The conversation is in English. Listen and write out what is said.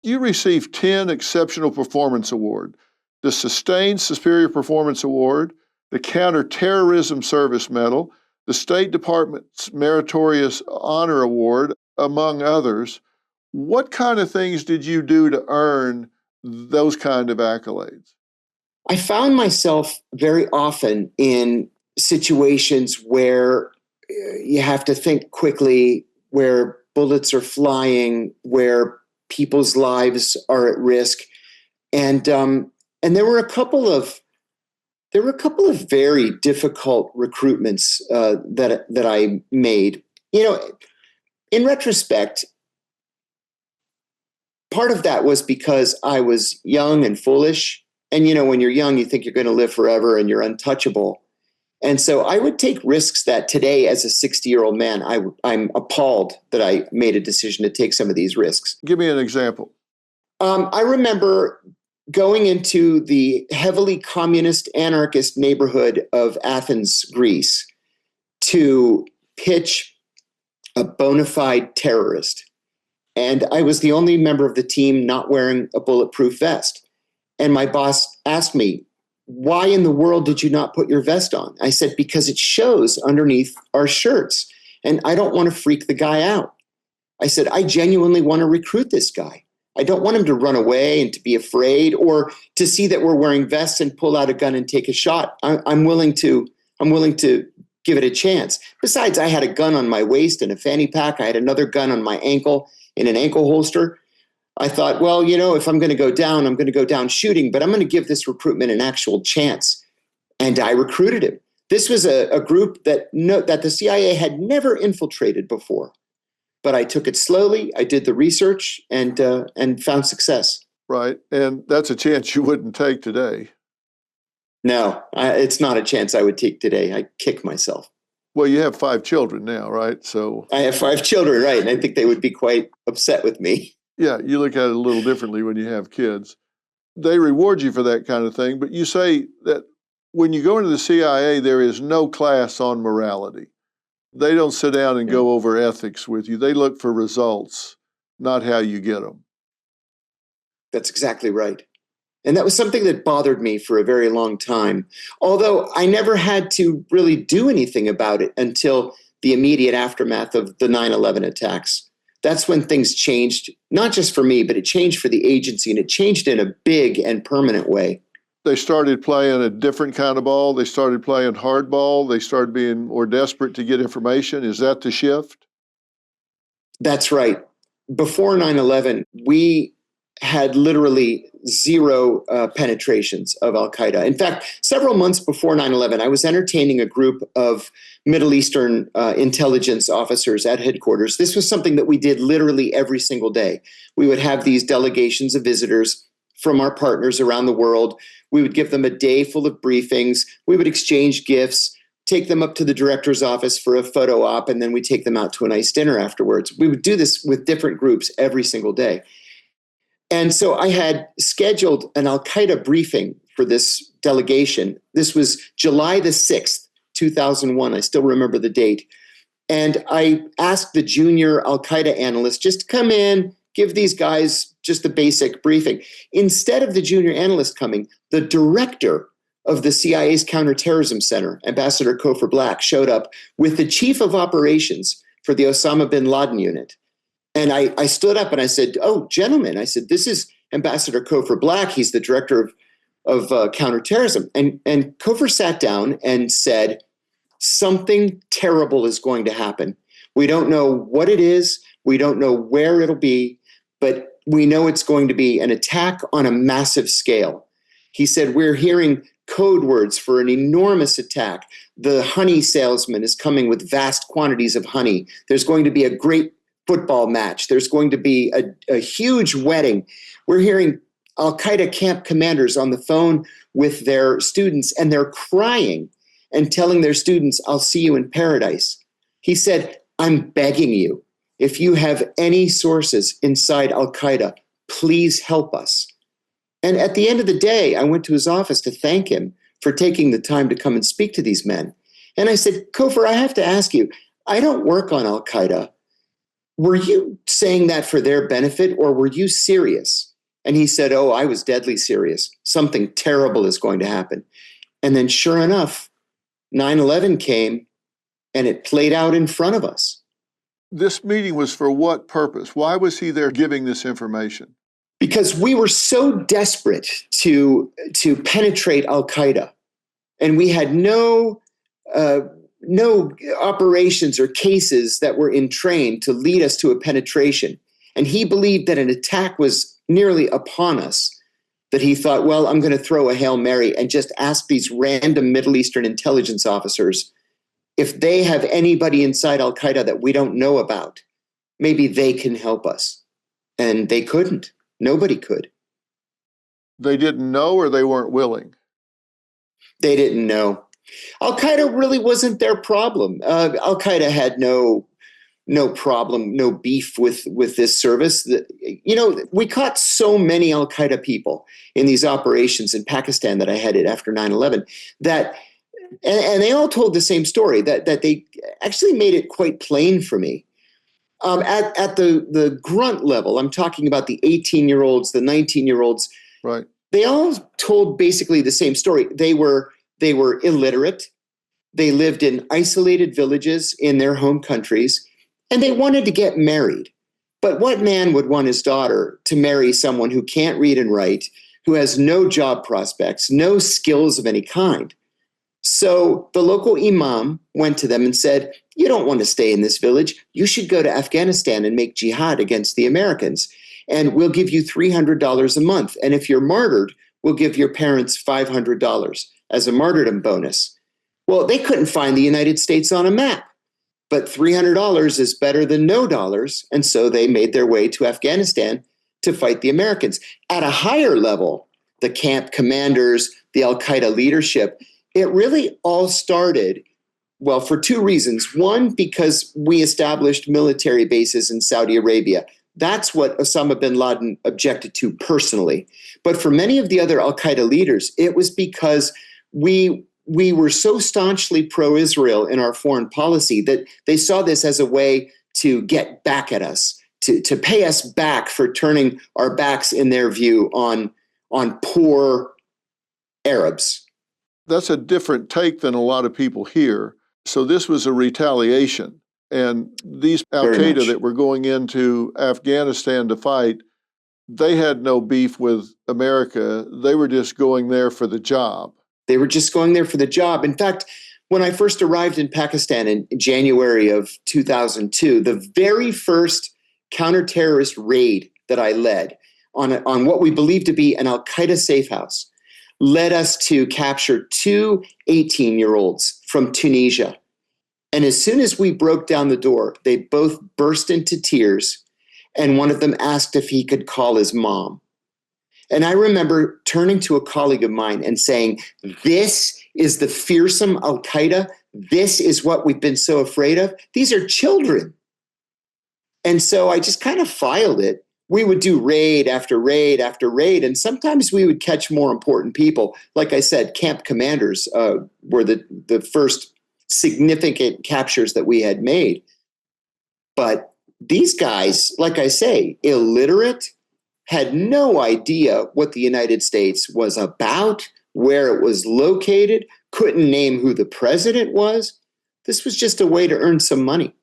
You received 10 Exceptional Performance Award, the Sustained Superior Performance Award, the Counterterrorism Service Medal, the State Department's Meritorious Honor Award, among others. What kind of things did you do to earn those kind of accolades? I found myself very often in situations where you have to think quickly, where bullets are flying, where people's lives are at risk, and there were a couple of very difficult recruitments that I made. In retrospect, part of that was because I was young and foolish. And, when you're young, you think you're going to live forever and you're untouchable. And so I would take risks that today, as a 60-year-old man, I'm appalled that I made a decision to take some of these risks. Give me an example. I remember going into the heavily communist anarchist neighborhood of Athens, Greece, to pitch a bona fide terrorist. And I was the only member of the team not wearing a bulletproof vest. And my boss asked me, "Why in the world did you not put your vest on?" I said, "Because it shows underneath our shirts, and I don't want to freak the guy out." I said, "I genuinely want to recruit this guy. I don't want him to run away and to be afraid, or to see that we're wearing vests and pull out a gun and take a shot. I'm willing to give it a chance." Besides, I had a gun on my waist in a fanny pack. I had another gun on my ankle in an ankle holster. I thought, well, if I'm going to go down, I'm going to go down shooting, but I'm going to give this recruitment an actual chance. And I recruited him. This was a group that the CIA had never infiltrated before. But I took it slowly. I did the research and found success. Right. And that's a chance you wouldn't take today. No, it's not a chance I would take today. I kick myself. Well, you have 5 children now, right? So I have 5 children, right? And I think they would be quite upset with me. Yeah, you look at it a little differently when you have kids. They reward you for that kind of thing, but you say that when you go into the CIA, there is no class on morality. They don't sit down and go over ethics with you. They look for results, not how you get them. That's exactly right. And that was something that bothered me for a very long time, although I never had to really do anything about it until the immediate aftermath of the 9/11 attacks. That's when things changed, not just for me, but it changed for the agency, and it changed in a big and permanent way. They started playing a different kind of ball. They started playing hardball. They started being more desperate to get information. Is that the shift? That's right. Before 9/11, we had literally zero penetrations of al-Qaeda. In fact, several months before 9/11, I was entertaining a group of Middle Eastern intelligence officers at headquarters. This was something that we did literally every single day. We would have these delegations of visitors from our partners around the world. We would give them a day full of briefings. We would exchange gifts, take them up to the director's office for a photo op, and then we take them out to a nice dinner afterwards. We would do this with different groups every single day. And so I had scheduled an al-Qaeda briefing for this delegation. This was July the 6th, 2001. I still remember the date. And I asked the junior al-Qaeda analyst just to come in, give these guys just a basic briefing. Instead of the junior analyst coming, the director of the CIA's Counterterrorism Center, Ambassador Kofor Black, showed up with the chief of operations for the Osama bin Laden unit. And I stood up and I said, "Oh, gentlemen," I said, "this is Ambassador Kofor Black. He's the director of counterterrorism." And Kofor sat down and said, "Something terrible is going to happen. We don't know what it is. We don't know where it'll be, but we know it's going to be an attack on a massive scale." He said, "We're hearing code words for an enormous attack. The honey salesman is coming with vast quantities of honey. There's going to be a great football match. There's going to be a huge wedding. We're hearing al-Qaeda camp commanders on the phone with their students, and they're crying and telling their students, 'I'll see you in paradise.'" He said, "I'm begging you, if you have any sources inside al-Qaeda, please help us." And at the end of the day, I went to his office to thank him for taking the time to come and speak to these men. And I said, "Kofor, I have to ask you, I don't work on al-Qaeda. were you saying that for their benefit, or were you serious? And he said, oh, I was deadly serious. Something terrible is going to happen. And then sure enough, 9/11 came and it played out in front of us. This meeting was for what purpose? Why was he there giving this information? Because we were so desperate to penetrate al-Qaeda, and we had no operations or cases that were in train to lead us to a penetration. And he believed that an attack was nearly upon us, that he thought, well, I'm going to throw a Hail Mary and just ask these random Middle Eastern intelligence officers if they have anybody inside al-Qaeda that we don't know about, maybe they can help us. And they couldn't. Nobody could. They didn't know, or they weren't willing? They didn't know. Al-Qaeda really wasn't their problem. Al-Qaeda had no problem, no beef with this service. We caught so many Al-Qaeda people in these operations in Pakistan that I headed after 9/11 that, and they all told the same story, that they actually made it quite plain for me. At the grunt level, I'm talking about the 18-year-olds, the 19-year-olds. Right. They all told basically the same story. They were illiterate. They lived in isolated villages in their home countries, and they wanted to get married. But what man would want his daughter to marry someone who can't read and write, who has no job prospects, no skills of any kind? So the local imam went to them and said, you don't want to stay in this village. You should go to Afghanistan and make jihad against the Americans. And we'll give you $300 a month. And if you're martyred, we'll give your parents $500 as a martyrdom bonus. Well, they couldn't find the United States on a map, but $300 is better than no dollars. And so they made their way to Afghanistan to fight the Americans. At a higher level, the camp commanders, the al-Qaeda leadership, it really all started, well, for two reasons. One, because we established military bases in Saudi Arabia. That's what Osama bin Laden objected to personally. But for many of the other al-Qaeda leaders, it was because we were so staunchly pro-Israel in our foreign policy that they saw this as a way to get back at us, to pay us back for turning our backs, in their view, on poor Arabs. That's a different take than a lot of people hear. So this was a retaliation. And these al-Qaeda that were going into Afghanistan to fight, they had no beef with America. They were just going there for the job. They were just going there for the job. In fact, when I first arrived in Pakistan in January of 2002, the very first counterterrorist raid that I led on what we believed to be an al-Qaeda safe house led us to capture two 18-year-olds from Tunisia. And as soon as we broke down the door, they both burst into tears, and one of them asked if he could call his mom. And I remember turning to a colleague of mine and saying, this is the fearsome al-Qaeda. This is what we've been so afraid of. These are children. And so I just kind of filed it. We would do raid after raid after raid, and sometimes we would catch more important people. Like I said, camp commanders were the first significant captures that we had made. But these guys, like I say, illiterate, had no idea what the United States was about, where it was located, couldn't name who the president was. This was just a way to earn some money.